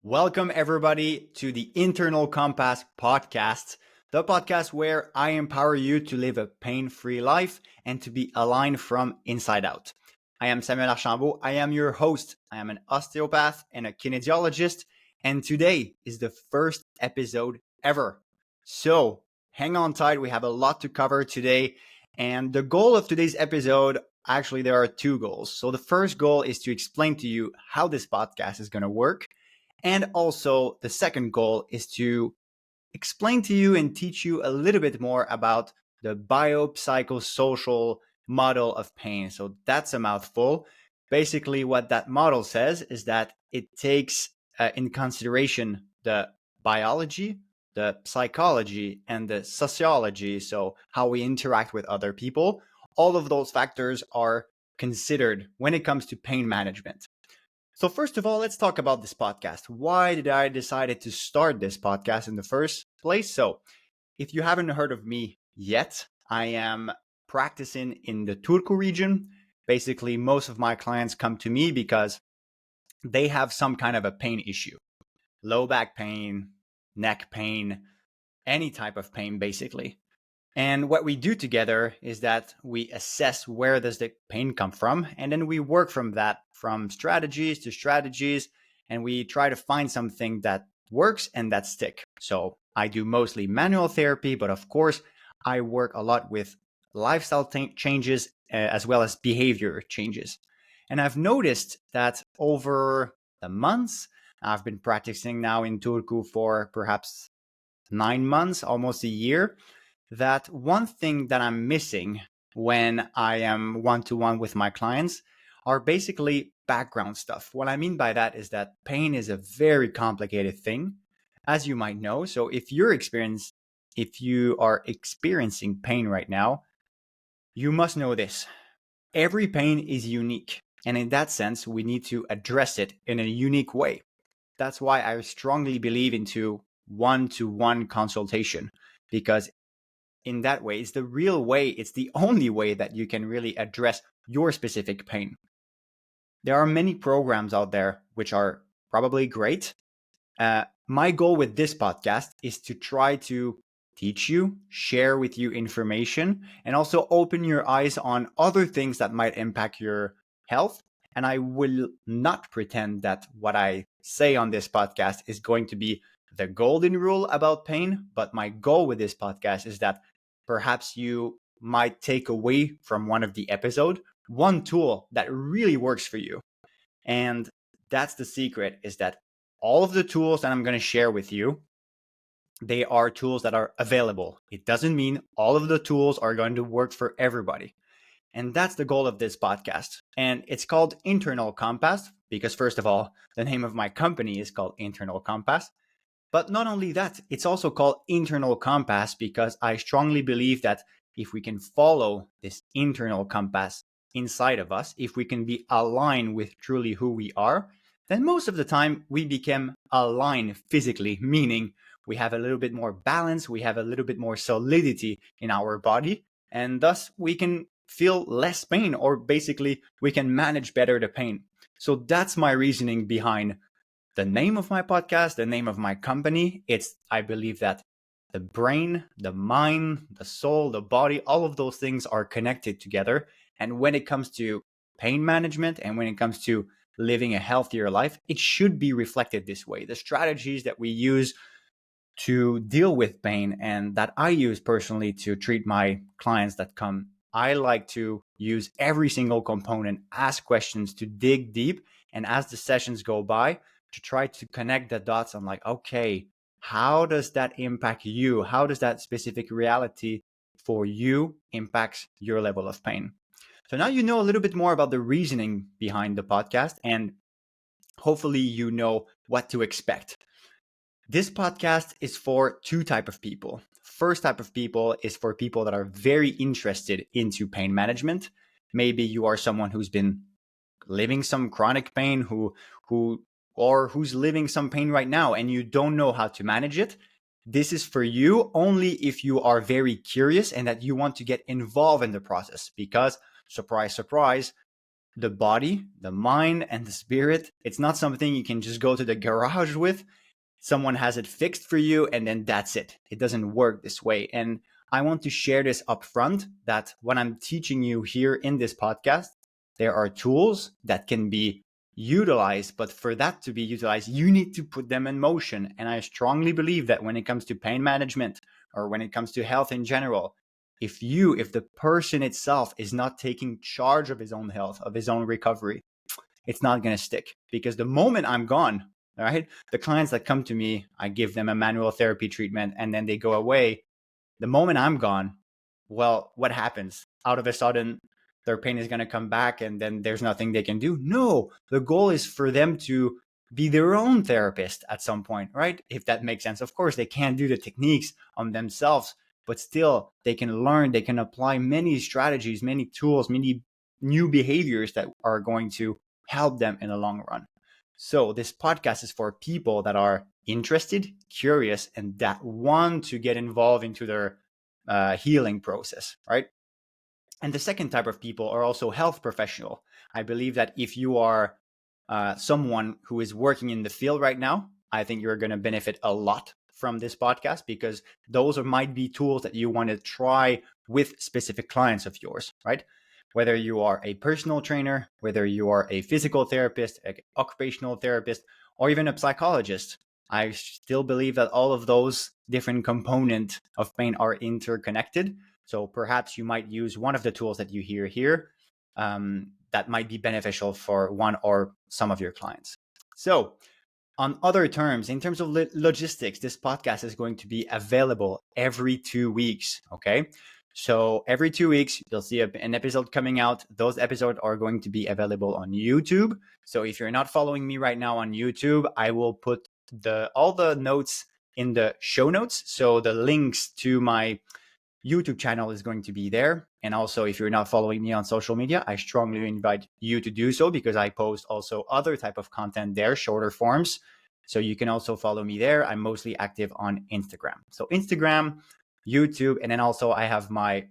Welcome, everybody, to the Internal Compass podcast, the podcast where I empower you to live a pain-free life and to be aligned from inside out. I am Samuel Archambault. I am your host. I am an osteopath and a kinesiologist, and today is the first episode ever. So hang on tight. We have a lot to cover today, and the goal of today's episode, actually, there are two goals. So the first goal is to explain to you how this podcast is going to work. And also, the second goal is to explain to you and teach you a little bit more about the biopsychosocial model of pain. So that's a mouthful. Basically, what that model says is that it takes in consideration the biology, the psychology, and the sociology. So, how we interact with other people. All of those factors are considered when it comes to pain management. So first of all, let's talk about this podcast. Why did I decide to start this podcast in the first place? So if you haven't heard of me yet, I am practicing in the Turku region. Basically, most of my clients come to me because they have some kind of a pain issue. Low back pain, neck pain, any type of pain, basically. And what we do together is that we assess where does the pain come from, and then we work from that, from strategies to strategies, and we try to find something that works and that stick. So I do mostly manual therapy, but of course I work a lot with lifestyle changes as well as behavior changes. And I've noticed that over the months, I've been practicing now in Turku for perhaps 9 months, almost a year, that one thing that I'm missing when I am one-to-one with my clients are basically background stuff. What I mean by that is that pain is a very complicated thing, as you might know. So if you are experiencing pain right now, you must know this. Every pain is unique. And in that sense, we need to address it in a unique way. That's why I strongly believe into one-to-one consultation, because in that way, it's the real way, it's the only way that you can really address your specific pain. There are many programs out there which are probably great. My goal with this podcast is to try to teach you, share with you information, and also open your eyes on other things that might impact your health. And I will not pretend that what I say on this podcast is going to be the golden rule about pain, but my goal with this podcast is that perhaps you might take away from one of the episode one tool that really works for you. And that's the secret, is that all of the tools that I'm going to share with you, they are tools that are available. It doesn't mean all of the tools are going to work for everybody. And that's the goal of this podcast. And it's called Internal Compass because, first of all, the name of my company is called Internal Compass. But not only that, it's also called Internal Compass because I strongly believe that if we can follow this internal compass inside of us, if we can be aligned with truly who we are, then most of the time we become aligned physically, meaning we have a little bit more balance, we have a little bit more solidity in our body, and thus we can feel less pain, or basically we can manage better the pain. So that's my reasoning behind the name of my podcast, the name of my company. I believe that the brain, the mind, the soul, the body, all of those things are connected together. And when it comes to pain management and when it comes to living a healthier life, it should be reflected this way. The strategies that we use to deal with pain and that I use personally to treat my clients that come, I like to use every single component, ask questions to dig deep. And as the sessions go by, to try to connect the dots on like, okay, how does that impact you? How does that specific reality for you impacts your level of pain? So now you know a little bit more about the reasoning behind the podcast, and hopefully you know what to expect. This podcast is for two types of people. First type of people is for people that are very interested into pain management. Maybe you are someone who's been living some chronic pain, who's living some pain right now and you don't know how to manage it. This is for you only if you are very curious and that you want to get involved in the process, because surprise, surprise, the body, the mind, and the spirit. It's not something you can just go to the garage with. Someone has it fixed for you, and then that's it. It doesn't work this way. And I want to share this up front, that what I'm teaching you here in this podcast, there are tools that can be utilized, but for that to be utilized, you need to put them in motion. And I strongly believe that when it comes to pain management, or when it comes to health in general, if the person itself is not taking charge of his own health, of his own recovery, it's not going to stick. Because the moment I'm gone, all right, the clients that come to me, I give them a manual therapy treatment and then they go away. The moment I'm gone, well, what happens? Out of a sudden, their pain is going to come back and then there's nothing they can do. No, the goal is for them to be their own therapist at some point, right? If that makes sense. Of course, they can't do the techniques on themselves, but still they can learn, they can apply many strategies, many tools, many new behaviors that are going to help them in the long run. So this podcast is for people that are interested, curious, and that want to get involved into their healing process, right? And the second type of people are also health professional. I believe that if you are someone who is working in the field right now, I think you're going to benefit a lot from this podcast, because those might be tools that you want to try with specific clients of yours, right? Whether you are a personal trainer, whether you are a physical therapist, an occupational therapist, or even a psychologist, I still believe that all of those different components of pain are interconnected. So perhaps you might use one of the tools that you hear here that might be beneficial for one or some of your clients. So on other terms, in terms of logistics, this podcast is going to be available every 2 weeks. Okay. So every 2 weeks, you'll see an episode coming out. Those episodes are going to be available on YouTube. So if you're not following me right now on YouTube, I will put all the notes in the show notes. So the links to my YouTube channel is going to be there. And also, if you're not following me on social media, I strongly invite you to do so, because I post also other type of content there, shorter forms. So you can also follow me there. I'm mostly active on Instagram. So Instagram, YouTube, and then also I have my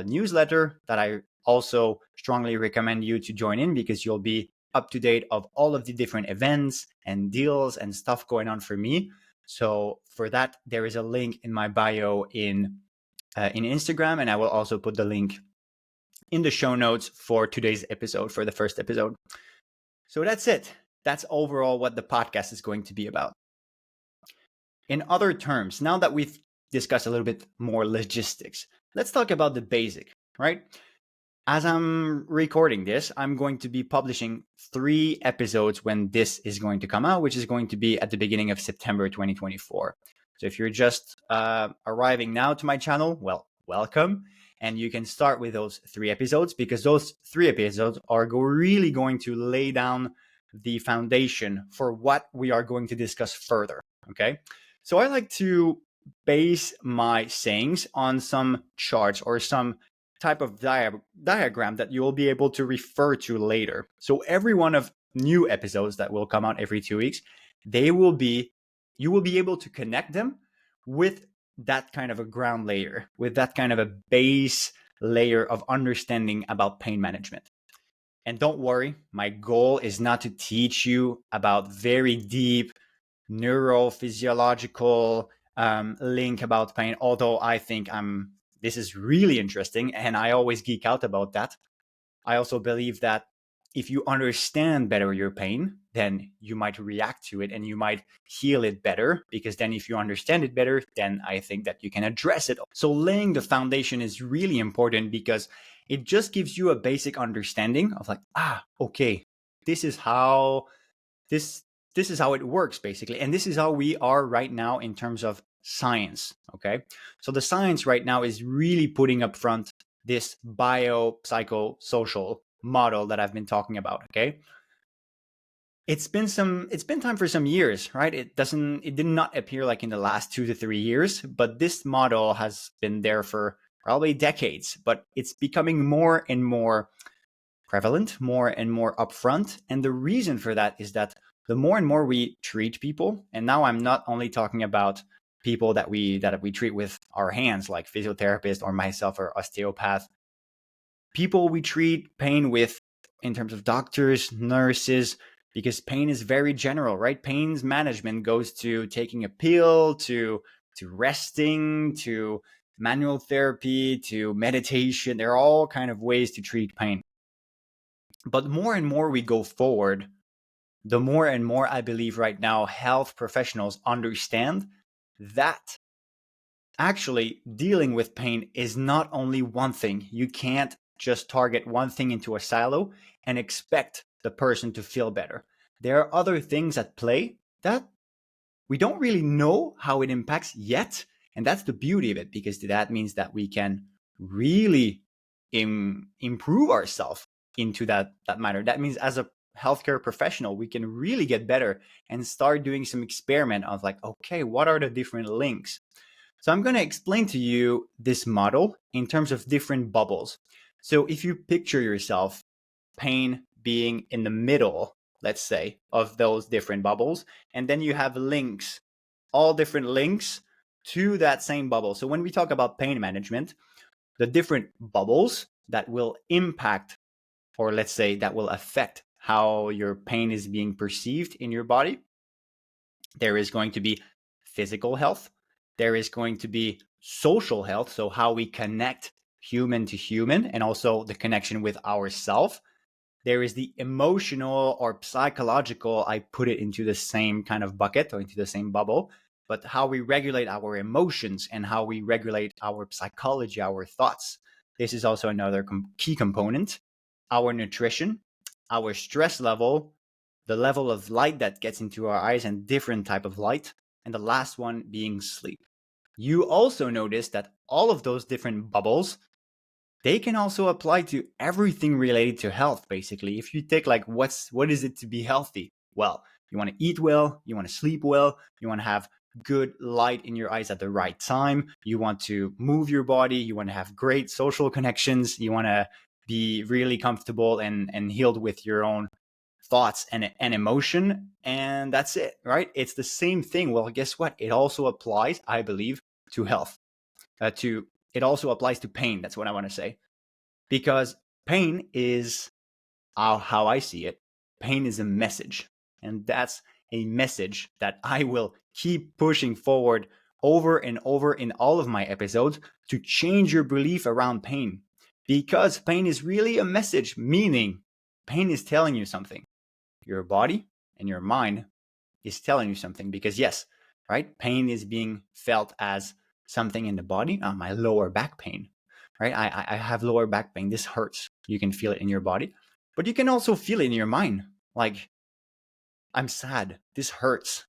newsletter that I also strongly recommend you to join in, because you'll be up to date of all of the different events and deals and stuff going on for me. So for that, there is a link in my bio in Instagram, and I will also put the link in the show notes for today's episode, for the first episode. So that's it. That's overall what the podcast is going to be about. In other terms, now that we've discussed a little bit more logistics, let's talk about the basic, right? As I'm recording this, I'm going to be publishing 3 episodes when this is going to come out, which is going to be at the beginning of September 2024. So if you're just arriving now to my channel, well, welcome. And you can start with those 3 episodes, because those 3 episodes are really going to lay down the foundation for what we are going to discuss further, okay? So I like to base my sayings on some charts or some type of diagram that you will be able to refer to later. So every one of new episodes that will come out every 2 weeks, you will be able to connect them with that kind of a ground layer, with that kind of a base layer of understanding about pain management. And don't worry, my goal is not to teach you about very deep neurophysiological link about pain, although I think this is really interesting and I always geek out about that. I also believe that if you understand better your pain, then you might react to it and you might heal it better, because then if you understand it better, then I think that you can address it. So laying the foundation is really important, because it just gives you a basic understanding of like, okay, this is how it works basically. And this is how we are right now in terms of science. Okay. So the science right now is really putting up front this biopsychosocial model that I've been talking about. Okay. It's been time for some years, right? It did not appear like in the last 2 to 3 years, but this model has been there for probably decades, but it's becoming more and more prevalent, more and more upfront. And the reason for that is that the more and more we treat people, and now I'm not only talking about people that we treat with our hands, like physiotherapist or myself or osteopath, people we treat pain with in terms of doctors, nurses, because pain is very general, right? Pain's management goes to taking a pill, to resting, to manual therapy, to meditation. There are all kind of ways to treat pain. But more and more we go forward, the more and more I believe right now health professionals understand that actually dealing with pain is not only one thing. You can't just target one thing into a silo and expect the person to feel better. There are other things at play that we don't really know how it impacts yet. And that's the beauty of it, because that means that we can really improve ourselves into that matter. That means as a healthcare professional, we can really get better and start doing some experiment of like, okay, what are the different links? So I'm going to explain to you this model in terms of different bubbles. So if you picture yourself, pain being in the middle, let's say, of those different bubbles, and then you have links, all different links to that same bubble. So when we talk about pain management, the different bubbles that will impact, or let's say that will affect how your pain is being perceived in your body, there is going to be physical health. There is going to be social health, so how we connect human to human, and also the connection with ourselves. There is the emotional or psychological, I put it into the same kind of bucket or into the same bubble, but how we regulate our emotions and how we regulate our psychology, our thoughts. This is also another key component. Our nutrition, our stress level, the level of light that gets into our eyes and different type of light, and the last one being sleep. You also notice that all of those different bubbles, they can also apply to everything related to health. Basically, if you take like what is it to be healthy? Well, you want to eat well, you want to sleep well, you want to have good light in your eyes at the right time, you want to move your body, you want to have great social connections, you want to be really comfortable and healed with your own thoughts and emotion, and that's it, right? It's the same thing. Well, guess what? It also applies, I believe, to health. To It also applies to pain. That's what I want to say, because pain is how I see it. Pain is a message, and that's a message that I will keep pushing forward over and over in all of my episodes to change your belief around pain, because pain is really a message, meaning pain is telling you something. Your body and your mind is telling you something, because yes, right, pain is being felt as something in the body. My lower back pain, right? I have lower back pain. This hurts. You can feel it in your body, but you can also feel it in your mind. Like, I'm sad. This hurts.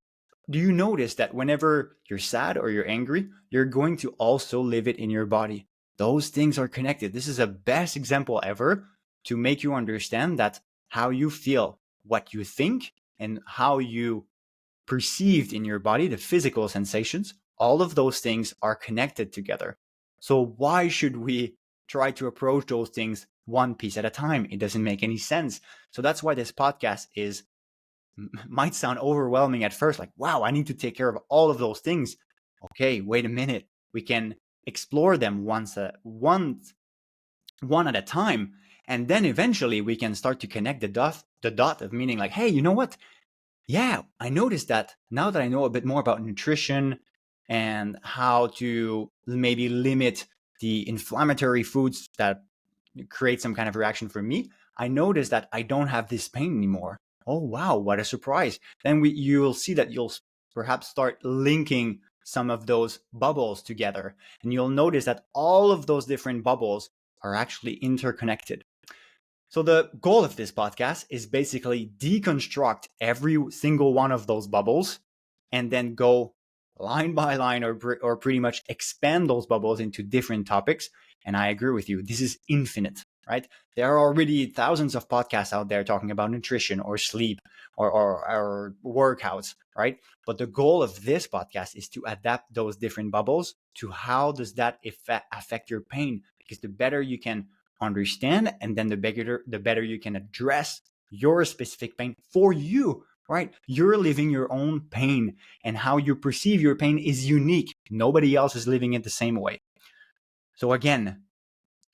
Do you notice that whenever you're sad or you're angry, you're going to also live it in your body? Those things are connected. This is the best example ever to make you understand that how you feel, what you think, and how you perceived in your body, the physical sensations, all of those things are connected together. So why should we try to approach those things one piece at a time? It doesn't make any sense. So that's why this podcast might sound overwhelming at first, like, wow, I need to take care of all of those things. Okay, wait a minute. We can explore them one at a time. And then eventually we can start to connect the dot of meaning, like, hey, you know what? Yeah, I noticed that now that I know a bit more about nutrition and how to maybe limit the inflammatory foods that create some kind of reaction for me, I noticed that I don't have this pain anymore. Oh, wow, what a surprise. Then you'll see that you'll perhaps start linking some of those bubbles together. And you'll notice that all of those different bubbles are actually interconnected. So the goal of this podcast is basically deconstruct every single one of those bubbles and then go line by line, or pretty much expand those bubbles into different topics. And I agree with you. This is infinite, right? There are already thousands of podcasts out there talking about nutrition or sleep or workouts, right? But the goal of this podcast is to adapt those different bubbles to how does that affect your pain? Because the better you can understand, and then the better you can address your specific pain for you, right? You're living your own pain, and how you perceive your pain is unique. Nobody else is living it the same way. So again,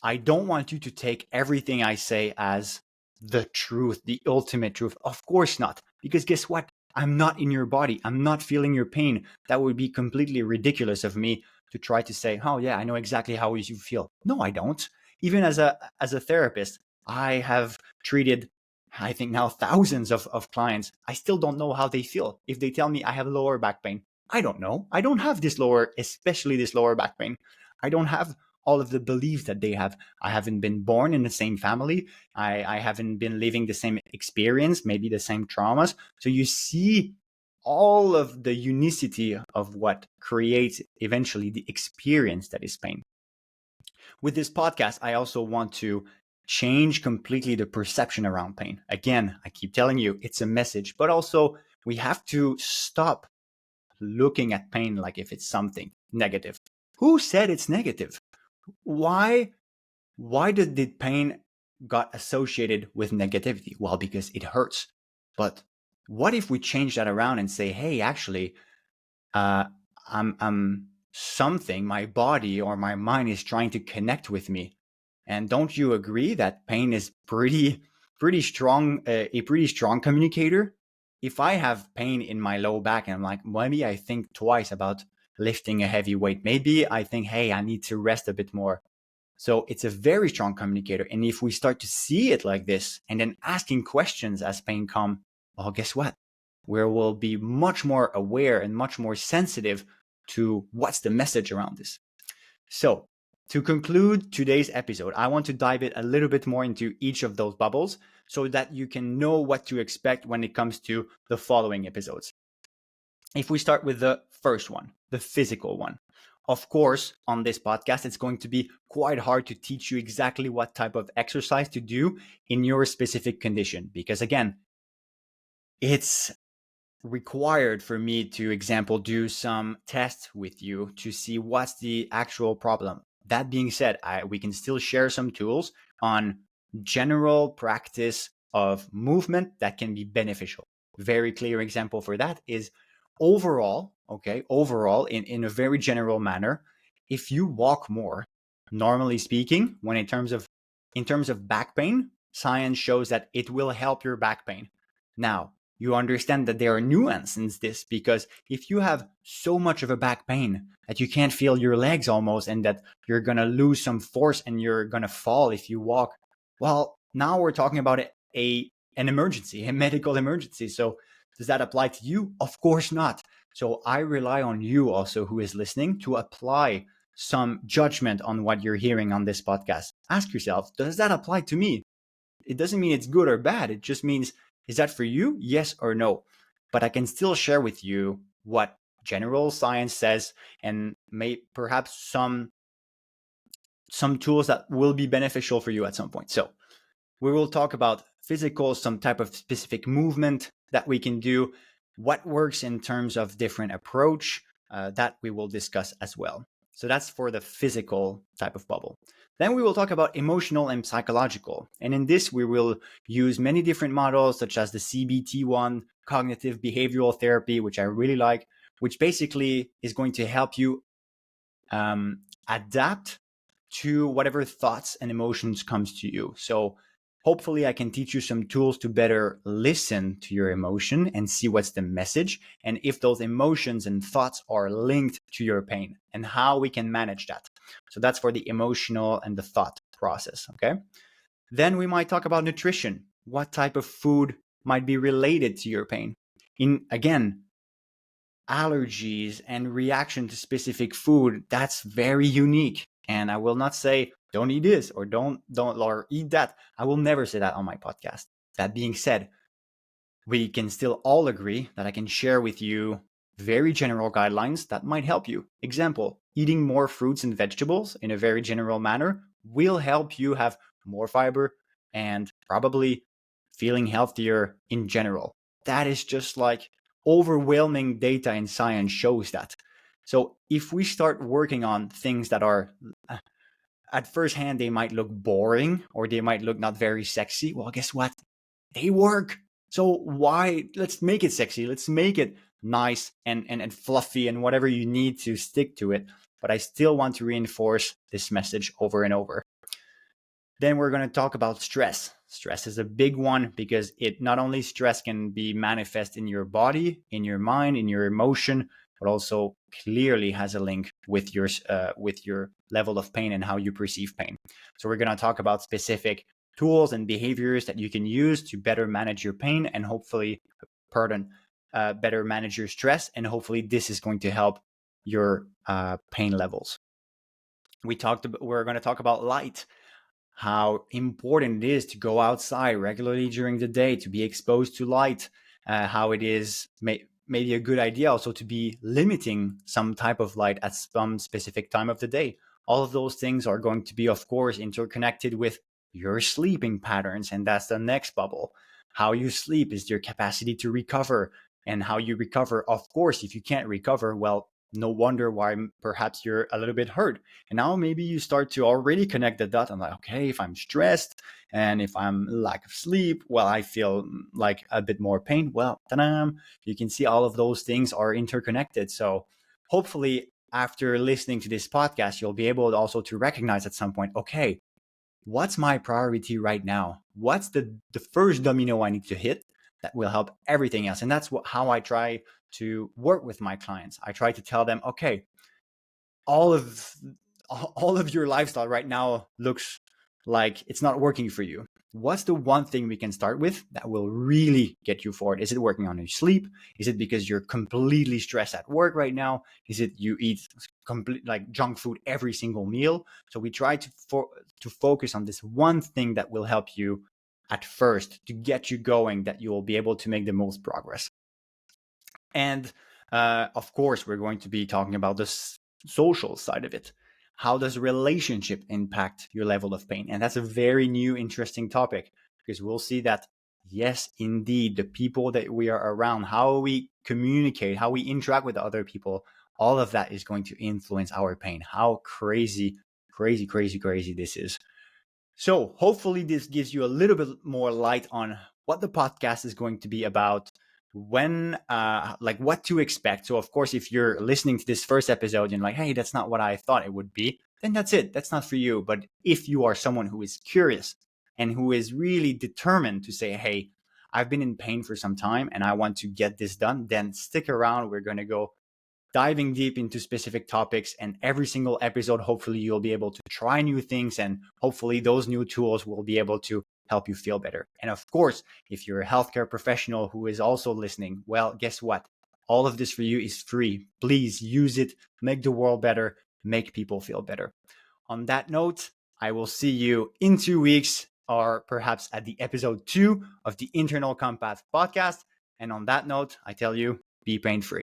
I don't want you to take everything I say as the truth, the ultimate truth. Of course not. Because guess what? I'm not in your body. I'm not feeling your pain. That would be completely ridiculous of me to try to say, oh yeah, I know exactly how you feel. No, I don't. Even as a therapist, I have treated, I think now, thousands of clients. I still don't know how they feel. If they tell me I have lower back pain, I don't know. I don't have this lower, especially this lower back pain. I don't have all of the beliefs that they have. I haven't been born in the same family. I haven't been living the same experience, maybe the same traumas. So you see all of the unicity of what creates eventually the experience that is pain. With this podcast, I also want to change completely the perception around pain. Again, I keep telling you, it's a message, but also we have to stop looking at pain like if it's something negative. Who said it's negative? Why did pain got associated with negativity? Well, because it hurts. But what if we change that around and say, hey, actually, uh, I'm something, my body or my mind is trying to connect with me. And don't you agree that pain is pretty strong, a pretty strong communicator? If I have pain in my low back and I'm like, maybe I think twice about lifting a heavy weight. Maybe I think, hey, I need to rest a bit more. So it's a very strong communicator. And if we start to see it like this and then asking questions as pain come, well, guess what? We will be much more aware and much more sensitive to what's the message around this. So to conclude today's episode, I want to dive it a little bit more into each of those bubbles so that you can know what to expect when it comes to the following episodes. If we start with the first one, the physical one, of course, on this podcast, it's going to be quite hard to teach you exactly what type of exercise to do in your specific condition. Because again, it's required for me to, example, do some tests with you to see what's the actual problem. That being said, we can still share some tools on general practice of movement that can be beneficial. Very clear example for that is overall, in a very general manner, if you walk more, normally speaking, when in terms of back pain, science shows that it will help your back pain. Now, you understand that there are nuances in this, because if you have so much of a back pain that you can't feel your legs almost, and that you're going to lose some force and you're going to fall if you walk, well, now we're talking about an emergency, a medical emergency. So does that apply to you? Of course not. So I rely on you also, who is listening, to apply some judgment on what you're hearing on this podcast. Ask yourself, does that apply to me? It doesn't mean it's good or bad. It just means, is that for you? Yes or no? But I can still share with you what general science says, and perhaps some tools that will be beneficial for you at some point. So we will talk about physical, some type of specific movement that we can do, what works in terms of different approach, that we will discuss as well. So that's for the physical type of bubble. Then we will talk about emotional and psychological. And in this, we will use many different models, such as the CBT one, cognitive behavioral therapy, which I really like, which basically is going to help you adapt to whatever thoughts and emotions comes to you. So hopefully I can teach you some tools to better listen to your emotion and see what's the message, and if those emotions and thoughts are linked to your pain, and how we can manage that. So that's for the emotional and the thought process, okay? Then we might talk about nutrition. What type of food might be related to your pain? Again, allergies and reaction to specific food, that's very unique. And I will not say don't eat this or don't or eat that. I will never say that on my podcast. That being said, we can still all agree that I can share with you very general guidelines that might help you. Example, eating more fruits and vegetables in a very general manner will help you have more fiber and probably feeling healthier in general. That is just like overwhelming data in science shows that. So if we start working on things that are at first hand, they might look boring or they might look not very sexy. Well, guess what? They work. So why? Let's make it sexy. Let's make it nice and fluffy and whatever you need to stick to it. But I still want to reinforce this message over and over. Then we're going to talk about stress. Stress is a big one because it not only stress can be manifest in your body, in your mind, in your emotion, but also clearly has a link with your level of pain and how you perceive pain. So we're going to talk about specific tools and behaviors that you can use to better manage your pain and hopefully, better manage your stress. And hopefully this is going to help your pain levels. We're going to talk about light, how important it is to go outside regularly during the day, to be exposed to light, how it is maybe a good idea also to be limiting some type of light at some specific time of the day. All of those things are going to be, of course, interconnected with your sleeping patterns. And that's the next bubble. How you sleep is your capacity to recover, and how you recover. Of course, if you can't recover, well, no wonder why perhaps you're a little bit hurt. And now maybe you start to already connect the dot. I'm like, okay, if I'm stressed and if I'm lack of sleep, well, I feel like a bit more pain. Well, ta-da, you can see all of those things are interconnected. So hopefully after listening to this podcast, you'll be able also to recognize at some point, okay, what's my priority right now? What's the first domino I need to hit that will help everything else? And that's how I try to work with my clients. I try to tell them, okay, all of your lifestyle right now looks like it's not working for you. What's the one thing we can start with that will really get you forward? Is it working on your sleep? Is it because you're completely stressed at work right now? Is it you eat complete like junk food every single meal? So we try to focus on this one thing that will help you at first to get you going, that you will be able to make the most progress. And of course, we're going to be talking about the social side of it. How does relationship impact your level of pain? And that's a very new, interesting topic, because we'll see that, yes, indeed, the people that we are around, how we communicate, how we interact with other people, all of that is going to influence our pain. How crazy, crazy, crazy, crazy this is. So hopefully this gives you a little bit more light on what the podcast is going to be about, when like what to expect. So of course, if you're listening to this first episode and like, hey, that's not what I thought it would be, then that's it. That's not for you. But if you are someone who is curious and who is really determined to say, hey, I've been in pain for some time and I want to get this done, then stick around. We're going to go diving deep into specific topics, and every single episode, hopefully you'll be able to try new things, and hopefully those new tools will be able to help you feel better. And of course, if you're a healthcare professional who is also listening, well, guess what? All of this for you is free. Please use it, make the world better, make people feel better. On that note, I will see you in 2 weeks, or perhaps at the episode 2 of the Internal Compass podcast. And on that note, I tell you, be pain free.